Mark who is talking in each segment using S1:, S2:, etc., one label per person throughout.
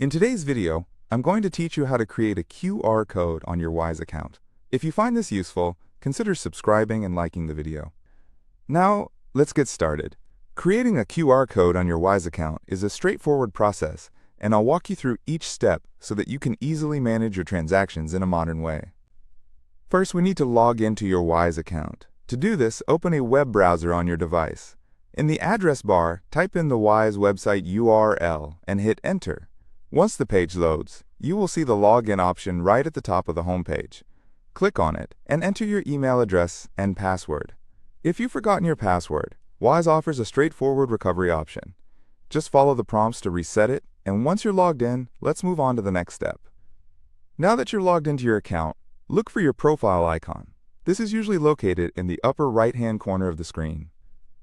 S1: In today's video, I'm going to teach you how to create a QR code on your Wise account. If you find this useful, consider subscribing and liking the video. Now, let's get started. Creating a QR code on your Wise account is a straightforward process, and I'll walk you through each step so that you can easily manage your transactions in a modern way. First, we need to log into your Wise account. To do this, open a web browser on your device. In the address bar, type in the Wise website URL and hit Enter. Once the page loads, you will see the login option right at the top of the home page. Click on it and enter your email address and password. If you've forgotten your password, Wise offers a straightforward recovery option. Just follow the prompts to reset it, and once you're logged in, let's move on to the next step. Now that you're logged into your account, look for your profile icon. This is usually located in the upper right-hand corner of the screen.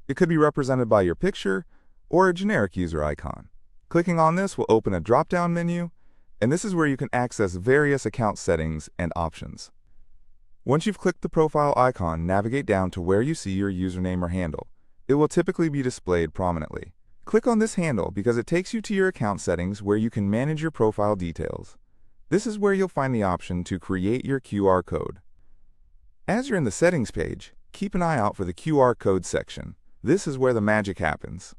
S1: It could be represented by your picture or a generic user icon. Clicking on this will open a drop-down menu, and this is where you can access various account settings and options. Once you've clicked the profile icon, navigate down to where you see your username or handle. It will typically be displayed prominently. Click on this handle because it takes you to your account settings where you can manage your profile details. This is where you'll find the option to create your QR code. As you're in the settings page, keep an eye out for the QR code section. This is where the magic happens.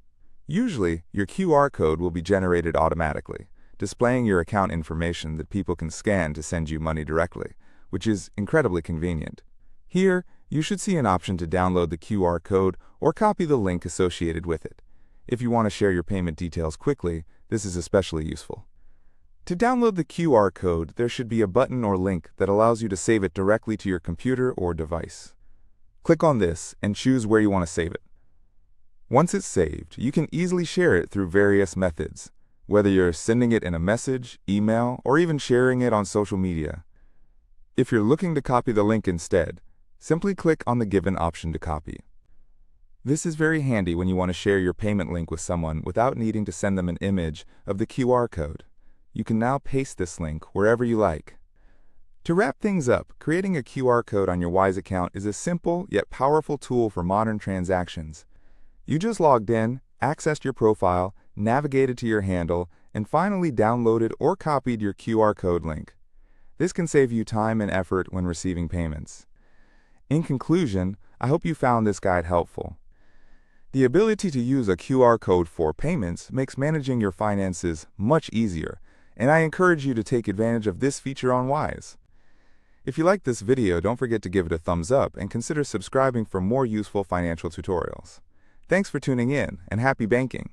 S1: Usually, your QR code will be generated automatically, displaying your account information that people can scan to send you money directly, which is incredibly convenient. Here, you should see an option to download the QR code or copy the link associated with it. If you want to share your payment details quickly, this is especially useful. To download the QR code, there should be a button or link that allows you to save it directly to your computer or device. Click on this and choose where you want to save it. Once it's saved, you can easily share it through various methods, whether you're sending it in a message, email, or even sharing it on social media. If you're looking to copy the link instead, simply click on the given option to copy. This is very handy when you want to share your payment link with someone without needing to send them an image of the QR code. You can now paste this link wherever you like. To wrap things up, creating a QR code on your Wise account is a simple yet powerful tool for modern transactions. You just logged in, accessed your profile, navigated to your handle, and finally downloaded or copied your QR code link. This can save you time and effort when receiving payments. In conclusion, I hope you found this guide helpful. The ability to use a QR code for payments makes managing your finances much easier, and I encourage you to take advantage of this feature on Wise. If you liked this video, don't forget to give it a thumbs up and consider subscribing for more useful financial tutorials. Thanks for tuning in, and happy banking!